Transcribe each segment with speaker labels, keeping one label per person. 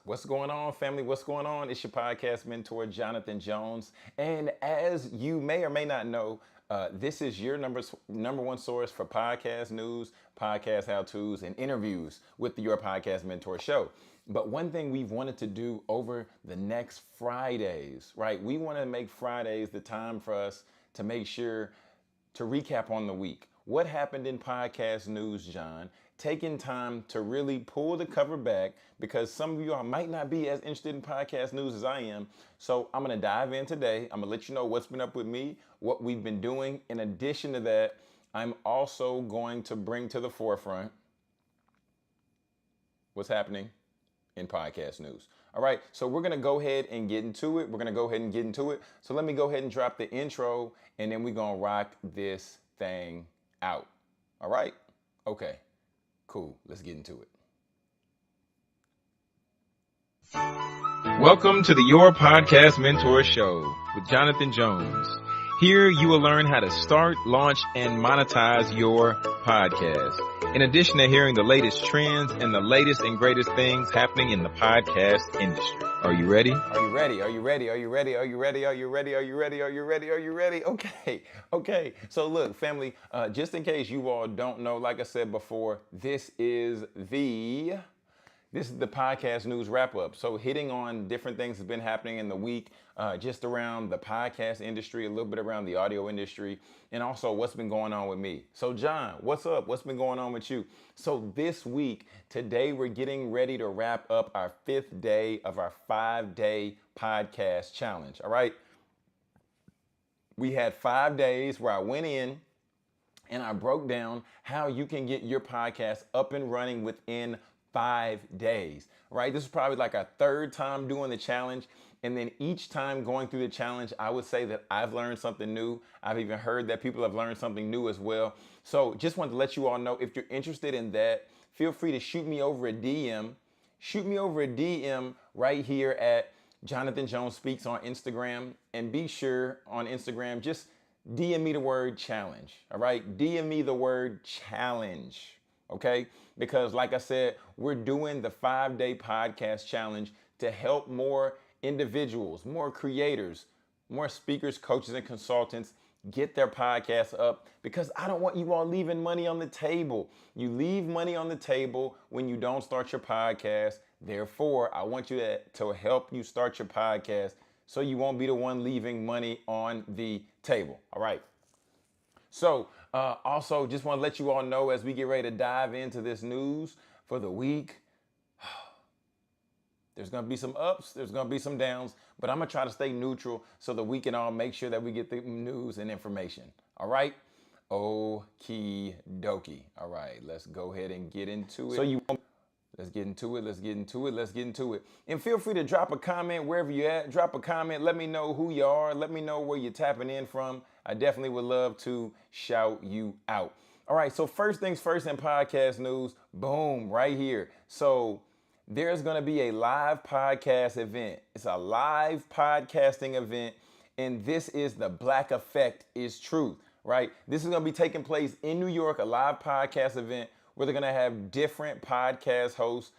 Speaker 1: What's going on, family? What's going on? It's your podcast mentor, Jonathan Jones. And as you may or may not know, this is your number one source for podcast news, podcast how-tos, and interviews with your podcast mentor show. But one thing we've wanted to do over the next Fridays, right? We want to make Fridays the time for us to make sure to recap on the week. What happened in podcast news, John? Taking time to really pull the cover back because some of you all might not be as interested in podcast news as I am. So I'm going to dive in today. I'm going to let you know what's been up with me, what we've been doing. In addition to that, I'm also going to bring to the forefront what's happening in podcast news. All right, so we're gonna go ahead and get into it. So let me go ahead and drop the intro and then we're gonna rock this thing out. All right? Okay, cool, let's get into it. Welcome to the Your Podcast Mentor Show with Jonathan Jones. Here you will learn how to start, launch, and monetize your podcast. In addition to hearing the latest trends and the latest and greatest things happening in the podcast industry. Are you ready? Are you ready? Are you ready? Are you ready? Are you ready? Are you ready? Are you ready? Are you ready? Are you ready? Okay. So look, family, just in case you all don't know, like I said before, this is the podcast news wrap up. So hitting on different things that's been happening in the week, just around the podcast industry, a little bit around the audio industry, and also what's been going on with me. So John, what's up? What's been going on with you? So this week, today we're getting ready to wrap up our 5th day of our 5-day podcast challenge. All right. We had 5 days where I went in and I broke down how you can get your podcast up and running within 5 days, right? This is probably like our 3rd time doing the challenge. And then each time going through the challenge, I would say that I've learned something new. I've even heard that people have learned something new as well. So just wanted to let you all know, if you're interested in that, feel free to shoot me over a DM. Shoot me over a DM right here at Jonathan Jones Speaks on Instagram. And be sure on Instagram, just DM me the word challenge, all right? DM me the word challenge. Okay? Because like I said, we're doing the 5-day podcast challenge to help more individuals, more creators, more speakers, coaches, and consultants get their podcasts up, because I don't want you all leaving money on the table. You leave money on the table when you don't start your podcast. Therefore, I want you to help you start your podcast so you won't be the one leaving money on the table. All right. So also just want to let you all know, as we get ready to dive into this news for the week, there's going to be some ups, there's going to be some downs, but I'm going to try to stay neutral so that we can all make sure that we get the news and information. All right? Okie dokie. All right, let's go ahead and get into it. Let's get into it. And feel free to drop a comment wherever you're at. Drop a comment. Let me know who you are. Let me know where you're tapping in from. I definitely would love to shout you out. All right, so first things first in podcast news. Boom, right here. So there's going to be a live podcast event. It's a live podcasting event. And this is the Black Effect is Truth, right? This is going to be taking place in New York, a live podcast event where they're going to have different podcast hosts.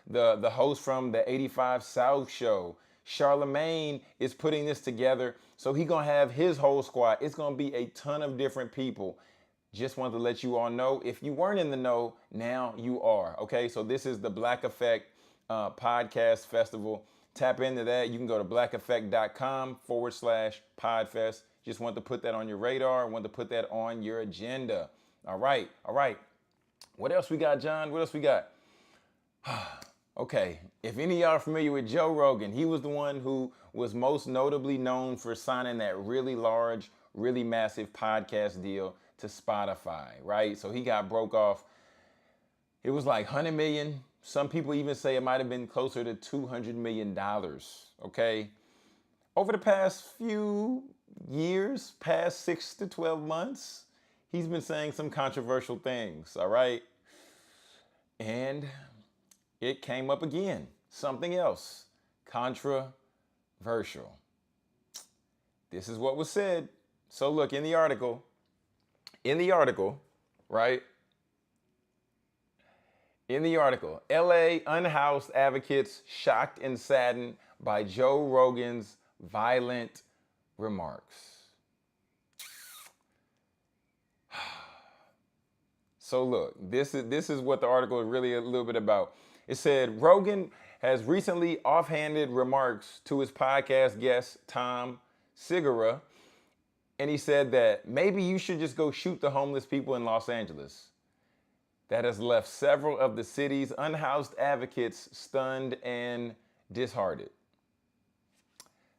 Speaker 1: The host from the 85 South show, Charlemagne, is putting this together. So he's going to have his whole squad. It's going to be a ton of different people. Just wanted to let you all know. If you weren't in the know, now you are. Okay, so this is the Black Effect Podcast Festival. Tap into that. You can go to blackeffect.com/podfest. Just want to put that on your radar. Want to put that on your agenda. All right. What else we got, John? What else we got? Okay, if any of y'all are familiar with Joe Rogan, he was the one who was most notably known for signing that really large, really massive podcast deal to Spotify, right? So he got broke off. It was like 100 million. Some people even say it might have been closer to $200 million, okay? Over the past few years, past 6 to 12 months, he's been saying some controversial things, all right? And it came up again. Something else. Controversial. This is what was said. So look, in the article, right? In the article, LA unhoused advocates shocked and saddened by Joe Rogan's violent remarks. So look, this is what the article is really a little bit about. It said Rogan has recently offhanded remarks to his podcast guest Tom Segura, and he said that maybe you should just go shoot the homeless people in Los Angeles. That has left several of the city's unhoused advocates stunned and disheartened.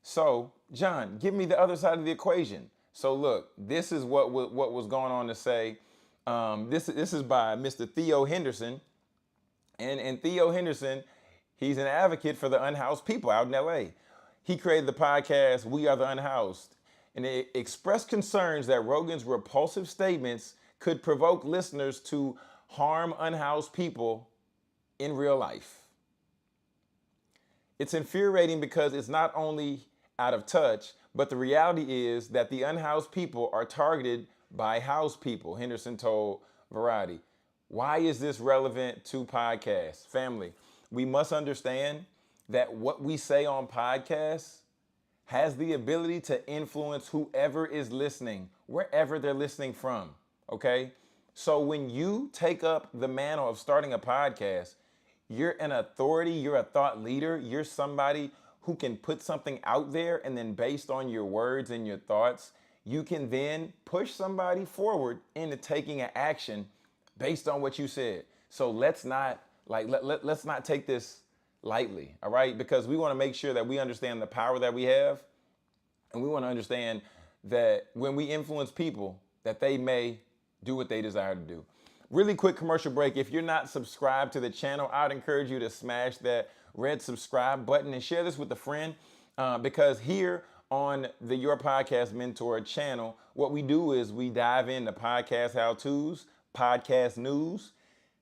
Speaker 1: So, John, give me the other side of the equation. So look, this is what was going on to say. This is by Mr. Theo Henderson. And Theo Henderson, he's an advocate for the unhoused people out in LA. He created the podcast, We Are the Unhoused. And it expressed concerns that Rogan's repulsive statements could provoke listeners to harm unhoused people in real life. It's infuriating because it's not only out of touch, but the reality is that the unhoused people are targeted by housed people, Henderson told Variety. Why is this relevant to podcasts? Family, we must understand that what we say on podcasts has the ability to influence whoever is listening, wherever they're listening from, okay? So when you take up the mantle of starting a podcast, you're an authority, you're a thought leader, you're somebody who can put something out there, and then based on your words and your thoughts, you can then push somebody forward into taking an action based on what you said. So let's not let's not take this lightly, all right? Because we want to make sure that we understand the power that we have, and we want to understand that when we influence people, that they may do what they desire to do. Really quick commercial break. If you're not subscribed to the channel, I'd encourage you to smash that red subscribe button and share this with a friend, because here on the Your Podcast Mentor channel, what we do is we dive into podcast how-tos, podcast news,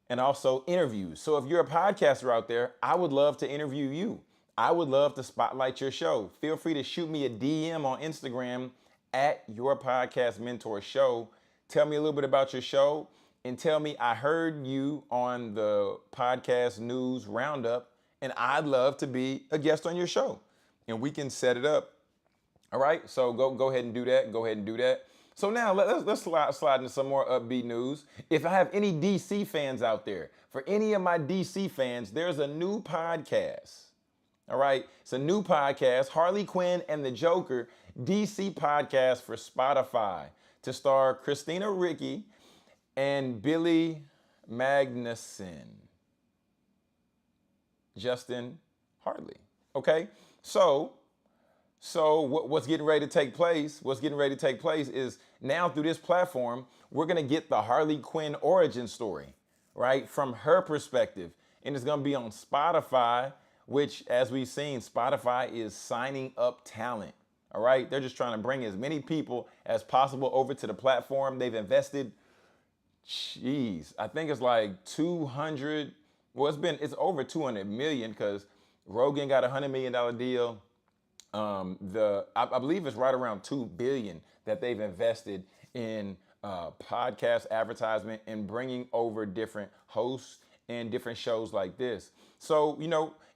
Speaker 1: and also interviews. So if you're a podcaster out there, I would love to interview you. I would love to spotlight your show. Feel free to shoot me a DM on Instagram at Your Podcast Mentor Show. Tell me a little bit about your show and tell me I heard you on the podcast news roundup and I'd love to be a guest on your show and we can set it up. All right, so go ahead and do that. Go ahead and do that. So now let's slide into some more upbeat news. If I have any DC fans out there, for any of my DC fans, there's a new podcast. All right, it's a new podcast, Harley Quinn and the Joker, DC podcast for Spotify, to star Christina Ricci and Billy Magnuson, Justin Hartley. Okay, so what's getting ready to take place? What's getting ready to take place is now through this platform, we're gonna get the Harley Quinn origin story, right, from her perspective, and it's gonna be on Spotify, which, as we've seen, Spotify is signing up talent. All right, they're just trying to bring as many people as possible over to the platform. They've invested, I think it's like 200. Well, it's over 200 million because Rogan got $100 million deal. I believe it's right around 2 billion that they've invested in podcast advertisement and bringing over different hosts and different shows like this. So,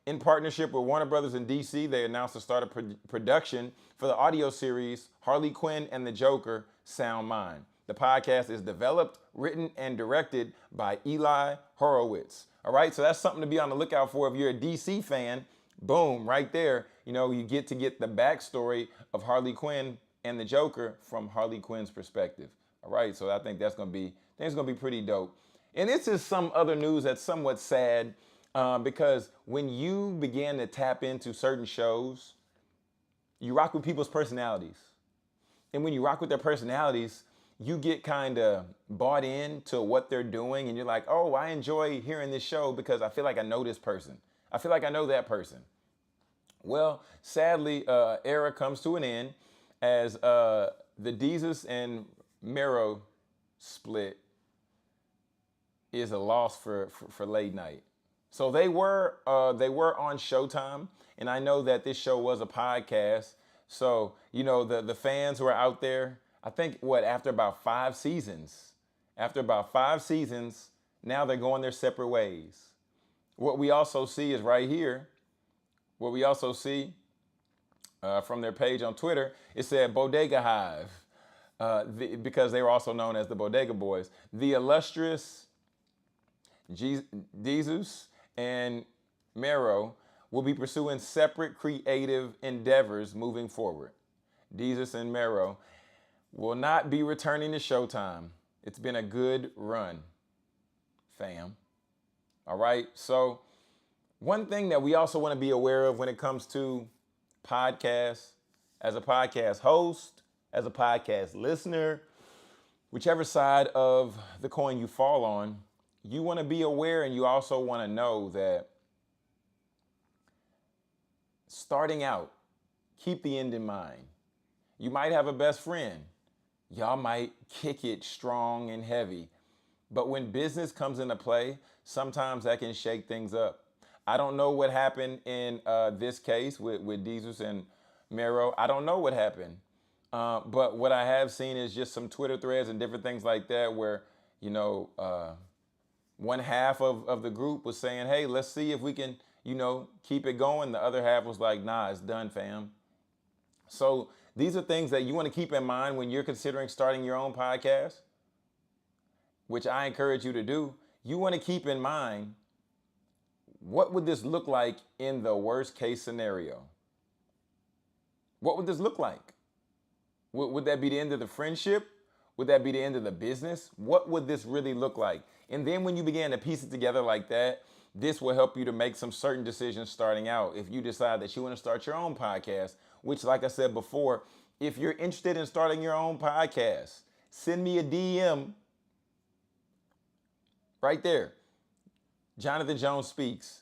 Speaker 1: in partnership with Warner Brothers in DC, they announced the start of production for the audio series Harley Quinn and the Joker, Sound Mind. The podcast is developed, written, and directed by Eli Horowitz. All right, so that's something to be on the lookout for. If you're a DC fan, boom, right there, you get to get the backstory of Harley Quinn and the Joker from Harley Quinn's perspective. All right, so I think that's gonna be pretty dope. And this is some other news that's somewhat sad, because when you begin to tap into certain shows, you rock with people's personalities. And when you rock with their personalities, you get kind of bought into what they're doing, and you're like, oh, I enjoy hearing this show because I feel like I know this person. I feel like I know that person. Well, sadly, era comes to an end as the Desus and Mero split is a loss for late night. So they were on Showtime, and I know that this show was a podcast. So, the fans who are out there, I think after about five seasons,
Speaker 2: Now they're going their separate ways. What we also see is right here, what we also see from their page on Twitter, it said Bodega Hive, because they were also known as the Bodega Boys. The illustrious Jesus and Mero will be pursuing separate creative endeavors moving forward. Jesus and Mero will not be returning to Showtime. It's been a good run, fam. All right, so one thing that we also want to be aware of when it comes to podcasts, as a podcast host, as a podcast listener, whichever side of the coin you fall on, you want to be aware, and you also want to know that starting out, keep the end in mind. You might have a best friend. Y'all might kick it strong and heavy. But when business comes into play, sometimes that can shake things up. I don't know what happened in this case with Jesus and Mero. I don't know what happened. But what I have seen is just some Twitter threads and different things like that where, one half of the group was saying, hey, let's see if we can, keep it going. The other half was like, nah, it's done, fam. So these are things that you want to keep in mind when you're considering starting your own podcast, which I encourage you to do. You want to keep in mind, what would this look like in the worst case scenario? What would this look like? Would that be the end of the friendship? Would that be the end of the business? What would this really look like? And then when you begin to piece it together like that, this will help you to make some certain decisions starting out. If you decide that you want to start your own podcast, which, like I said before, if you're interested in starting your own podcast, send me a DM right there, Jonathan Jones Speaks,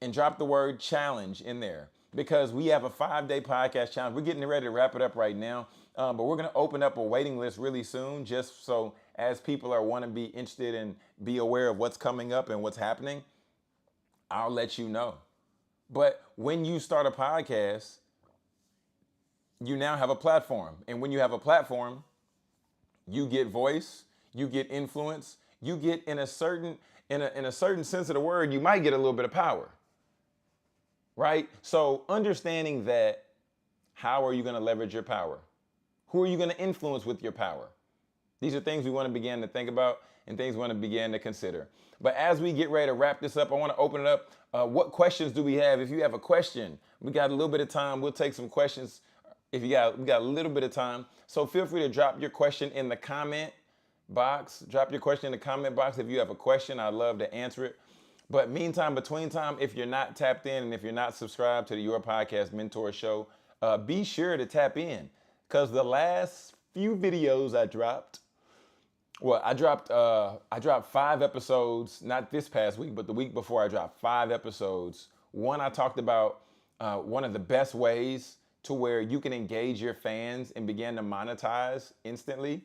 Speaker 2: and drop the word challenge in there, because we have a 5-day podcast challenge. We're getting ready to wrap it up right now, but we're going to open up a waiting list really soon, just so as people are want to be interested and be aware of what's coming up and what's happening, I'll let you know. But when you start a podcast, you now have a platform. And when you have a platform, you get voice, you get influence, you get in a certain sense of the word, you might get a little bit of power. Right? So understanding that, how are you going to leverage your power? Who are you going to influence with your power? These are things we want to begin to think about and things we want to begin to consider. But as we get ready to wrap this up, I want to open it up. What questions do we have? If you have a question, we got a little bit of time. We'll take some questions. We got a little bit of time. So feel free to drop your question in the comment box. Drop your question in the comment box. If you have a question, I'd love to answer it. But meantime, between time, if you're not tapped in and if you're not subscribed to the Your Podcast Mentor Show, be sure to tap in, because the last few videos I dropped, I dropped 5 episodes, not this past week, but the week before I dropped 5 episodes. One, I talked about one of the best ways to where you can engage your fans and begin to monetize instantly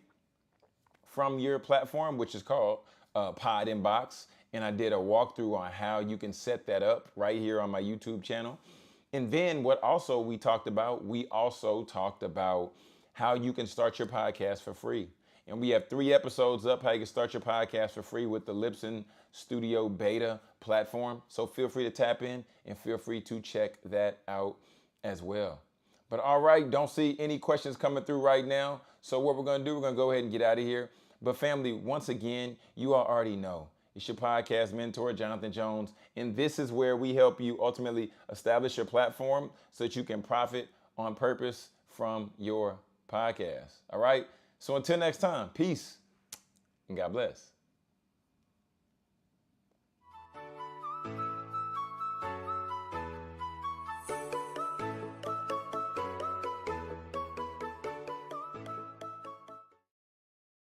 Speaker 2: from your platform, which is called Pod Inbox. And I did a walkthrough on how you can set that up right here on my YouTube channel. And then we also talked about how you can start your podcast for free. And we have 3 episodes up, how you can start your podcast for free with the Libsyn Studio Beta platform. So feel free to tap in and feel free to check that out as well. But all right, don't see any questions coming through right now. So what we're going to do, we're going to go ahead and get out of here. But family, once again, you all already know, it's your podcast mentor, Jonathan Jones. And this is where we help you ultimately establish your platform so that you can profit on purpose from your podcast. All right? So until next time, peace and God bless.